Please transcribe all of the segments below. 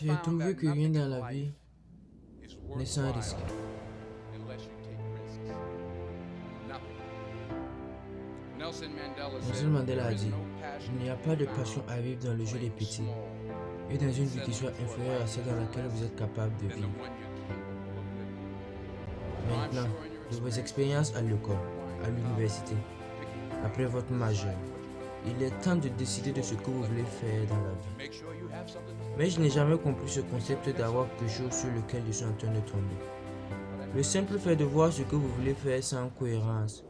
J'ai trouvé que rien dans la vie n'est sans risque. Nelson Mandela a dit, il n'y a pas de passion à vivre dans le jeu des petits et dans une vie qui soit inférieure à celle dans laquelle vous êtes capable de vivre. Maintenant, de vos expériences à l'école, à l'université, après votre majeur, il est temps de décider de ce que vous voulez faire dans la vie. Mais je n'ai jamais compris ce concept d'avoir quelque chose sur lequel je suis en train de tomber. Le simple fait de voir ce que vous voulez faire sans cohérence,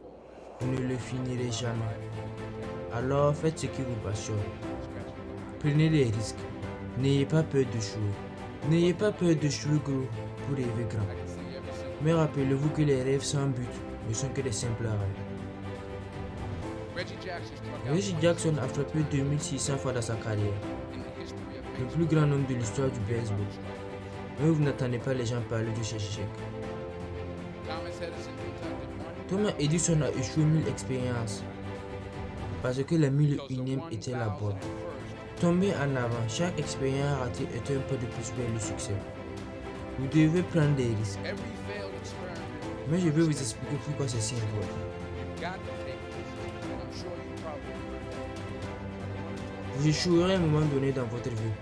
vous ne le finirez jamais. Alors faites ce qui vous passionne. Prenez des risques. N'ayez pas peur d'échouer. N'ayez pas peur d'échouer gros pour rêver grand. Mais rappelez-vous que les rêves sans but ne sont que des simples rêves. Reggie Jackson a frappé 2600 fois dans sa carrière. Le plus grand homme de l'histoire du baseball. Mais vous n'attendez pas les gens parler de ses échecs. Thomas Edison a échoué 1000 expériences parce que la 1001e était la bonne. Tombez en avant, chaque expérience ratée est un pas de plus vers le succès. Vous devez prendre des risques. Mais je vais vous expliquer pourquoi c'est si important. Vous échouerez à un moment donné dans votre vie.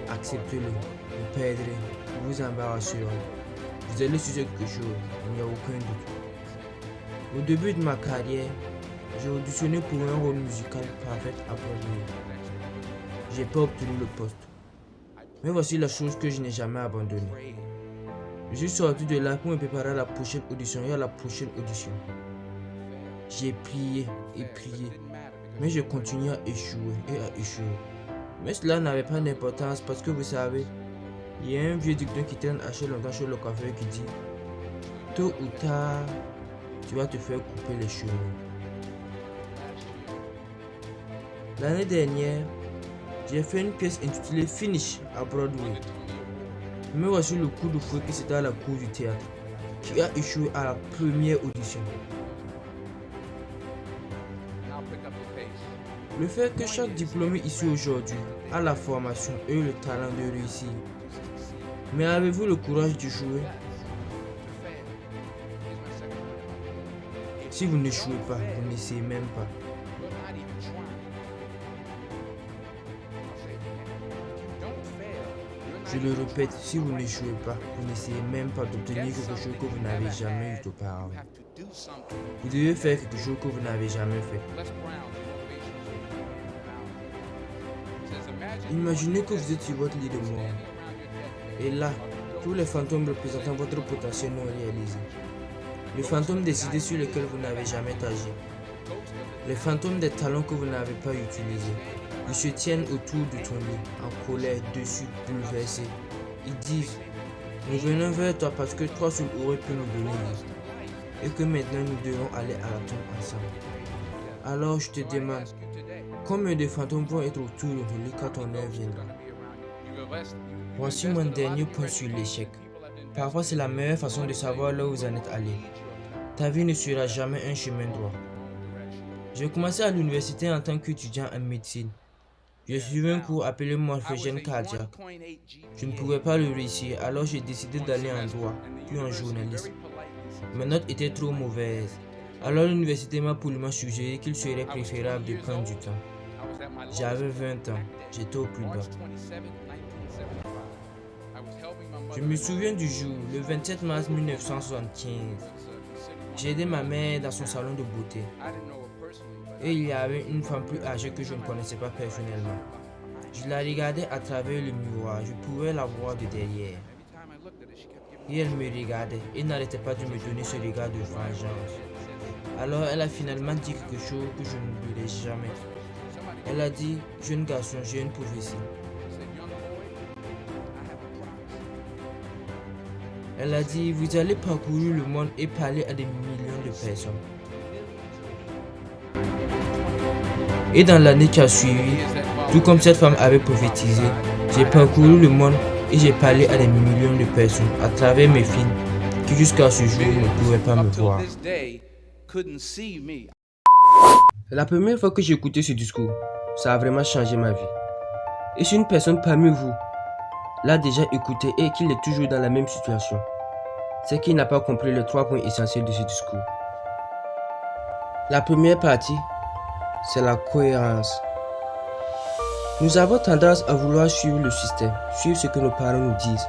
Acceptez-le, vous perdrez, vous vous embarrasserez. Vous allez sur quelque chose, il n'y a aucun doute. Au début de ma carrière, j'ai auditionné pour un rôle musical parfait à Broadway. J'ai pas obtenu le poste. Mais voici la chose que je n'ai jamais abandonnée. Je suis sorti de là pour me préparer à la prochaine audition et à la prochaine audition. J'ai prié et prié, mais je continuais à échouer et à échouer. Mais cela n'avait pas d'importance parce que vous savez, il y a un vieux dicton qui traîne assez longtemps chez le coiffeur qui dit « Tôt ou tard, tu vas te faire couper les cheveux. » L'année dernière, j'ai fait une pièce intitulée Finish à Broadway. Mais voici le coup de fouet qui s'était à la cour du théâtre, qui a échoué à la première audition. Le fait que chaque diplômé ici aujourd'hui a la formation et le talent de réussir. Mais avez-vous le courage d'échouer? Si vous n'échouez pas, vous n'essayez même pas. Je le répète, si vous n'échouez pas, vous n'essayez même pas d'obtenir quelque chose que vous n'avez jamais eu auparavant. Vous devez faire quelque chose que vous n'avez jamais fait. Imaginez que vous êtes sur votre lit de mort. Et là, tous les fantômes représentant votre potentiel non réalisé. Les fantômes décidés sur lesquels vous n'avez jamais agi. Les fantômes des talents que vous n'avez pas utilisés. Ils se tiennent autour de ton lit, en colère, dessus, bouleversés. Ils disent, nous venons vers toi parce que toi seul aurais pu nous donner vie. Et que maintenant nous devons aller à la tombe ensemble. Alors je te demande, combien de fantômes vont être autour de ton lit quand ton heure viendra? Voici mon dernier point sur l'échec. Parfois c'est la meilleure façon de savoir là où vous en êtes allé. Ta vie ne sera jamais un chemin droit. J'ai commencé à l'université en tant qu'étudiant en médecine. Je suivais un cours appelé morphogène cardiaque. Je ne pouvais pas le réussir, alors j'ai décidé d'aller en droit, puis en journalisme. Mes notes étaient trop mauvaises. Alors l'université m'a poliment suggéré qu'il serait préférable de prendre du temps. J'avais 20 ans, j'étais au plus bas. Je me souviens du jour, le 27 mars 1975. J'ai aidé ma mère dans son salon de beauté. Et il y avait une femme plus âgée que je ne connaissais pas personnellement. Je la regardais à travers le miroir, je pouvais la voir de derrière. Et elle me regardait et n'arrêtait pas de me donner ce regard de vengeance. Alors elle a finalement dit quelque chose que je n'oublierai jamais. Elle a dit, jeune garçon, j'ai une prophétie. Elle a dit, vous allez parcourir le monde et parler à des millions de personnes. Et dans l'année qui a suivi, tout comme cette femme avait prophétisé, j'ai parcouru le monde et j'ai parlé à des millions de personnes à travers mes films qui jusqu'à ce jour ne pouvaient pas me voir. La première fois que j'ai écouté ce discours, ça a vraiment changé ma vie. Et si une personne parmi vous l'a déjà écouté et qu'il est toujours dans la même situation. C'est qu'il n'a pas compris les 3 points essentiels de ce discours. La première partie, c'est la cohérence. Nous avons tendance à vouloir suivre le système, suivre ce que nos parents nous disent,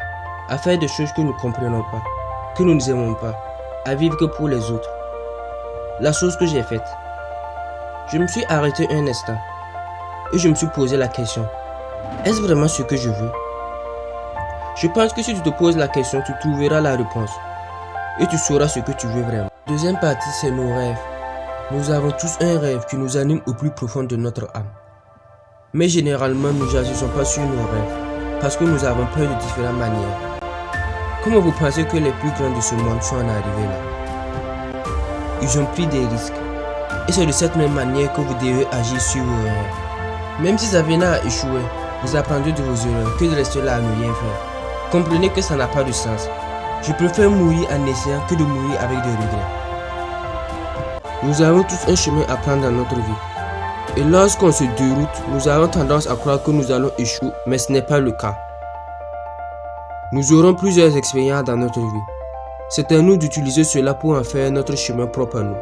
à faire des choses que nous ne comprenons pas, que nous n'aimons pas, à vivre que pour les autres. La chose que j'ai faite, je me suis arrêté un instant et je me suis posé la question, est-ce vraiment ce que je veux? Je pense que si tu te poses la question, tu trouveras la réponse et tu sauras ce que tu veux vraiment. Deuxième partie, c'est nos rêves. Nous avons tous un rêve qui nous anime au plus profond de notre âme. Mais généralement, nous n'agissons pas sur nos rêves parce que nous avons peur de différentes manières. Comment vous pensez que les plus grands de ce monde sont en arrivés là? Ils ont pris des risques. Et c'est de cette même manière que vous devez agir sur vos rêves. Même si ça venait à échouer, vous apprendrez de vos erreurs que de rester là à ne rien faire. Comprenez que ça n'a pas de sens. Je préfère mourir en essayant que de mourir avec des regrets. Nous avons tous un chemin à prendre dans notre vie. Et lorsqu'on se déroute, nous avons tendance à croire que nous allons échouer, mais ce n'est pas le cas. Nous aurons plusieurs expériences dans notre vie. C'est à nous d'utiliser cela pour en faire notre chemin propre à nous.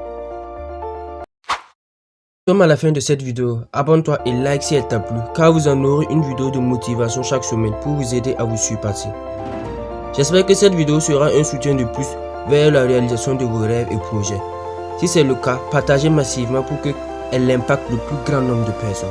Nous sommes à la fin de cette vidéo. Abonne-toi et like si elle t'a plu, car vous en aurez une vidéo de motivation chaque semaine pour vous aider à vous surpasser. J'espère que cette vidéo sera un soutien de plus vers la réalisation de vos rêves et projets. Si c'est le cas, partagez massivement pour qu'elle impacte le plus grand nombre de personnes.